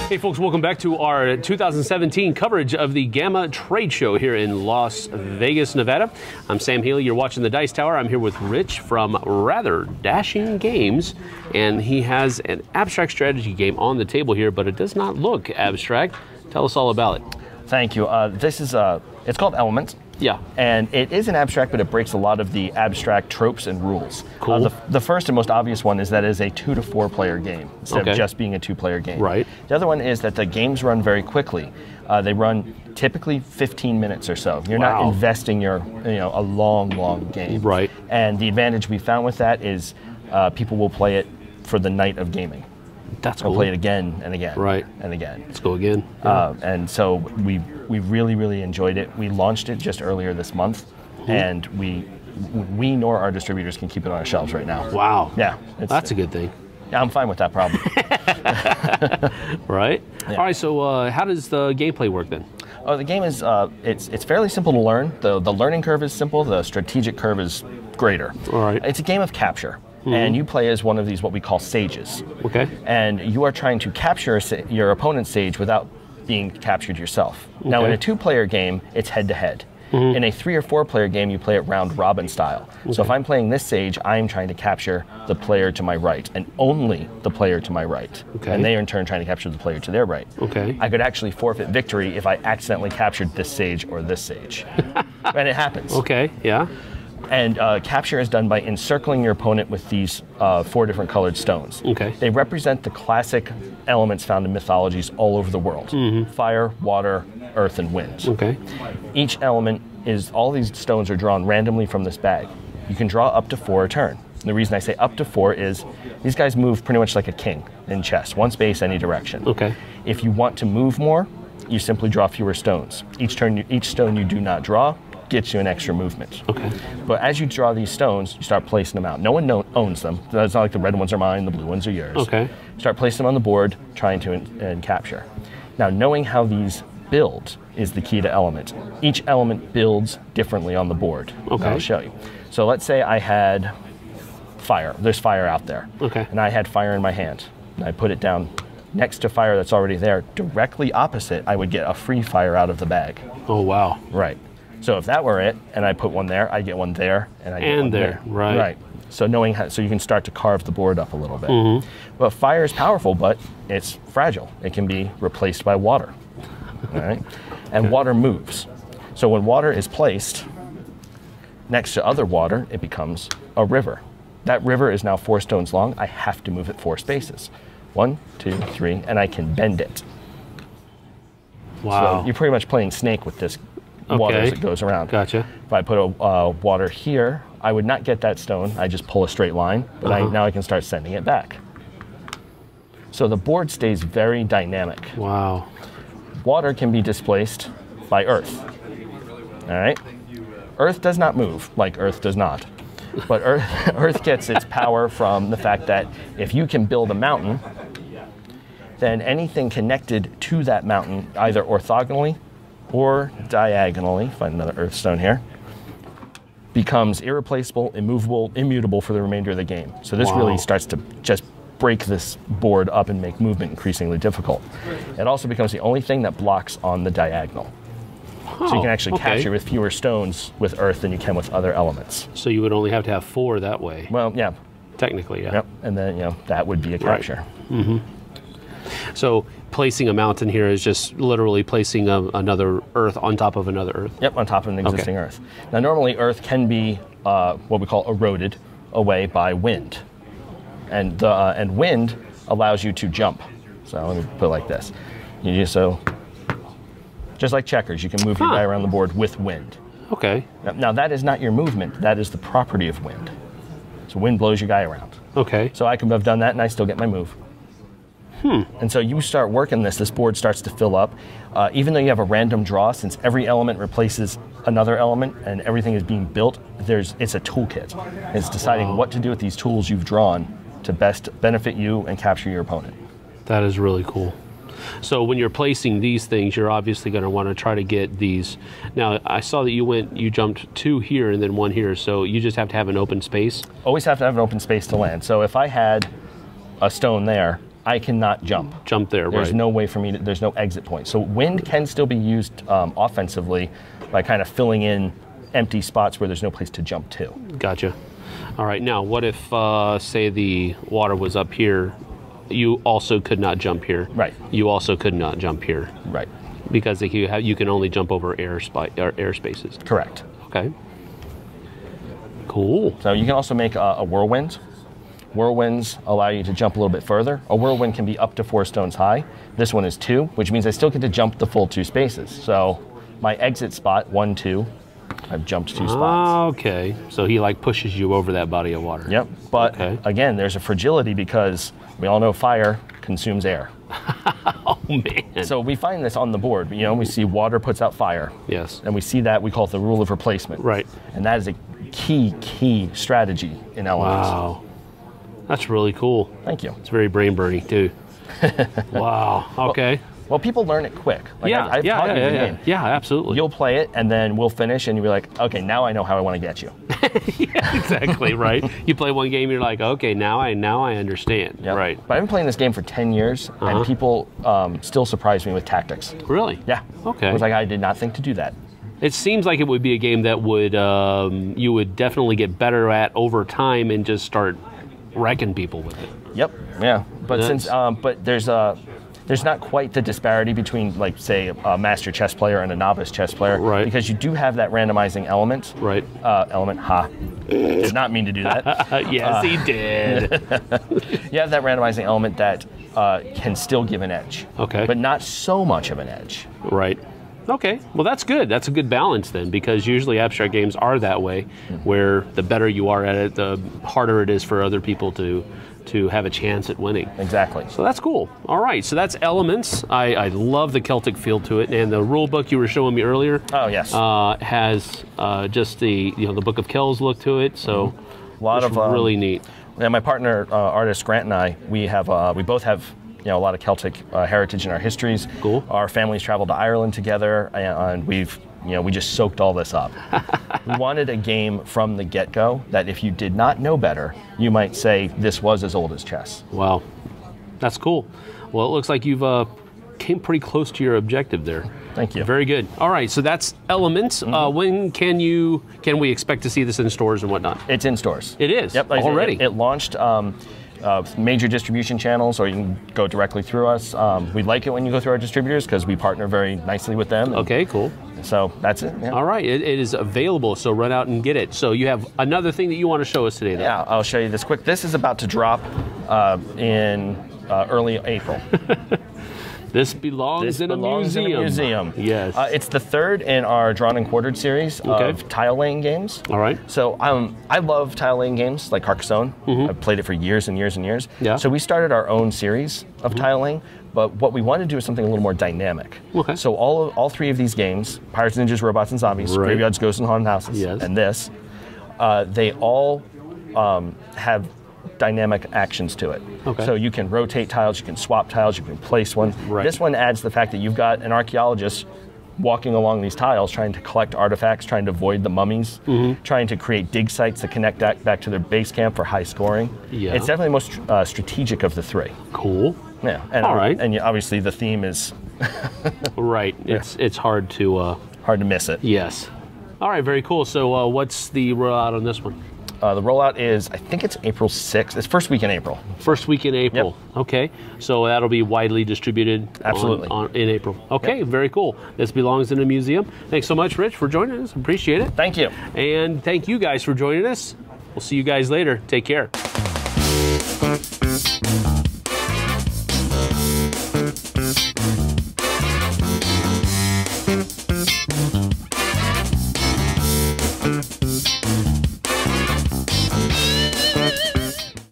Hey folks, welcome back to our 2017 coverage of the GAMA trade show here in Las Vegas, Nevada. I'm Sam Healy, you're watching the Dice Tower. I'm here with Rich from Rather Dashing Games, and he has an abstract strategy game on the table here, but it does not look abstract. Tell us all about it. Thank you. This is, it's called Elements. Yeah. And it is an abstract, but it breaks a lot of the abstract tropes and rules. Cool. The first and most obvious one is that it is a 2 to 4 player game instead of just being a 2-player game. Right. The other one is that the games run very quickly. They run typically 15 minutes or so. You're not investing a long game. Right. And the advantage we found with that is people will play it for the night of gaming. That's cool. We'll play it again and again. Right. And again. Let's go again. Yeah. And so we really enjoyed it. We launched it just earlier this month, and we nor our distributors can keep it on our shelves right now. Wow. Yeah. That's a good thing. Yeah, I'm fine with that problem. Right. Yeah. All right. So how does the gameplay work then? Oh, the game is it's fairly simple to learn. The learning curve is simple. The strategic curve is greater. All right. It's a game of capture. And you play as one of these what we call sages. Okay. And you are trying to capture your opponent's sage without being captured yourself. Okay. Now, in a 2-player game, it's head-to-head. In a 3 or 4-player game, you play it round-robin style. Okay. So if I'm playing this sage, I'm trying to capture the player to my right, and only the player to my right. Okay. And they, in turn, trying to capture the player to their right. Okay. I could actually forfeit victory if I accidentally captured this sage or this sage. And it happens. Okay, yeah. And capture is done by encircling your opponent with these 4 different colored stones. Okay. They represent the classic elements found in mythologies all over the world. Fire, water, earth, and wind. Okay. Each element is, all these stones are drawn randomly from this bag. You can draw up to 4 a turn. And the reason I say up to 4 is these guys move pretty much like a king in chess, one space, any direction. Okay. If you want to move more, you simply draw fewer stones. Each stone you do not draw gets you an extra movement. Okay. But as you draw these stones, you start placing them out. No one owns them. It's not like the red ones are mine, the blue ones are yours. Okay. Start placing them on the board, trying to capture. Now, knowing how these build is the key to element. Each element builds differently on the board. Okay. I'll show you. So let's say I had fire. There's fire out there. Okay. And I had fire in my hand. And I put it down next to fire that's already there. Directly opposite, I would get a free fire out of the bag. Oh, wow. Right. So if that were it, and I put one there, I get one there, and I get one there. Right. Right. So knowing how, so you can start to carve the board up a little bit. But fire is powerful, but it's fragile. It can be replaced by water. All right. And water moves. So when water is placed next to other water, it becomes a river. That river is now 4 stones long. I have to move it 4 spaces. 1, 2, 3, and I can bend it. Wow. So you're pretty much playing Snake with this water as it goes around. Gotcha. If I put a water here, I would not get that stone. I just pull a straight line, but now I can start sending it back. So the board stays very dynamic. Wow. Water can be displaced by earth. All right? Earth does not move like Earth does not. But Earth gets its power from the fact that if you can build a mountain, then anything connected to that mountain, either orthogonally or diagonally, find another earth stone here, becomes irreplaceable, immovable, immutable for the remainder of the game. So this really starts to just break this board up and make movement increasingly difficult. It also becomes the only thing that blocks on the diagonal. So you can actually capture with fewer stones with earth than you can with other elements. So you would only have to have 4 that way. Well, yeah. Technically, yeah. Yep. And then, that would be a capture. Right. So placing a mountain here is just literally placing another earth on top of another earth. Yep, on top of an existing earth. Now, normally earth can be what we call eroded away by wind. And wind allows you to jump. So let me put it like this. Just like checkers, you can move your guy around the board with wind. Okay. Now, that is not your movement. That is the property of wind. So wind blows your guy around. Okay. So I could have done that, and I still get my move. And so you start working this board starts to fill up. Even though you have a random draw, since every element replaces another element and everything is being built, it's a toolkit. It's deciding what to do with these tools you've drawn to best benefit you and capture your opponent. That is really cool. So when you're placing these things, you're obviously going to want to try to get these. Now, I saw that you jumped 2 here and then 1 here, so you just have to have an open space? Always have to have an open space to land. So if I had a stone there, I cannot jump. Jump there, There's right. no way for me to, there's no exit point. So wind can still be used offensively by kind of filling in empty spots where there's no place to jump to. Gotcha. All right, now what if, say the water was up here, you also could not jump here? Right. You also could not jump here? Right. Because you can only jump over air spaces. Correct. Okay. Cool. So you can also make a whirlwind. Whirlwinds allow you to jump a little bit further. A whirlwind can be up to 4 stones high. This one is 2, which means I still get to jump the full 2 spaces. So my exit spot, 1, 2, I've jumped 2 spots. Okay. So he like pushes you over that body of water. Yep. But again, there's a fragility because we all know fire consumes air. Oh man. So we find this on the board. You know, we see water puts out fire. Yes. And we see that, we call it the rule of replacement. Right. And that is a key strategy in elements. Wow. That's really cool. Thank you. It's very brain burning too. Wow. Okay. Well, people learn it quick. Like I've taught you the game. Yeah, absolutely. You'll play it, and then we'll finish, and you'll be like, okay, now I know how I want to get you. Yeah, exactly, right. You play one game, you're like, okay, now I understand. Yep. Right. But I've been playing this game for 10 years, and people still surprise me with tactics. Really? Yeah. Okay. I was like, I did not think to do that. It seems like it would be a game that would you would definitely get better at over time and just start wrecking people with it. Yep. Yeah. But That's- but there's not quite the disparity between, like, say, a master chess player and a novice chess player. Right. Because you do have that randomizing element. Right. Did not mean to do that. Yes, he did. You have that randomizing element that can still give an edge. Okay. But not so much of an edge. Right. Okay. Well, that's good. That's a good balance then, because usually abstract games are that way, where the better you are at it, the harder it is for other people to have a chance at winning. Exactly. So that's cool. All right, so that's Elements. I love the Celtic feel to it, and the rule book you were showing me earlier. Oh yes. Has just the the Book of Kells look to it. So a lot of really neat. Yeah, my partner artist Grant and I, we both have a lot of Celtic heritage in our histories. Cool. Our families traveled to Ireland together, and we just soaked all this up. We wanted a game from the get-go that if you did not know better, you might say this was as old as chess. Wow, that's cool. Well, it looks like you've came pretty close to your objective there. Thank you. Very good. All right, so that's Elements. When can we expect to see this in stores and whatnot? It's in stores. It is. Yep. Already. It launched. Major distribution channels, or you can go directly through us. We like it when you go through our distributors because we partner very nicely with them. Okay, cool. So that's it. Yeah. All right, it is available, so run out and get it. So you have another thing that you want to show us today, though. Yeah, I'll show you this quick. This is about to drop in early April. This belongs in a museum. Yes. It's the third in our drawn and quartered series of tile laying games. All right. So I love tile laying games like Carcassonne. I've played it for years and years and years. Yeah. So we started our own series of tile laying, but what we wanted to do is something a little more dynamic. Okay. So all 3 of these games, Pirates, Ninjas, Robots, and Zombies, Right. Graveyards, Ghosts, and Haunted Houses, Yes. and this, they all have dynamic actions to it. Okay. So you can rotate tiles, you can swap tiles, you can place ones. Right. This one adds the fact that you've got an archaeologist walking along these tiles trying to collect artifacts, trying to avoid the mummies, trying to create dig sites that connect back to their base camp for high scoring. Yeah. It's definitely the most strategic of the 3. Cool. Yeah. And, All right. And obviously the theme is Right. It's hard to. hard to miss it. Yes. All right. Very cool. So what's the rollout on this one? The rollout is, I think it's April 6th. It's first week in April. First week in April. Yep. Okay. So that'll be widely distributed. Absolutely. In April. Okay. Yep. Very cool. This belongs in a museum. Thanks so much, Rich, for joining us. Appreciate it. Thank you. And thank you guys for joining us. We'll see you guys later. Take care.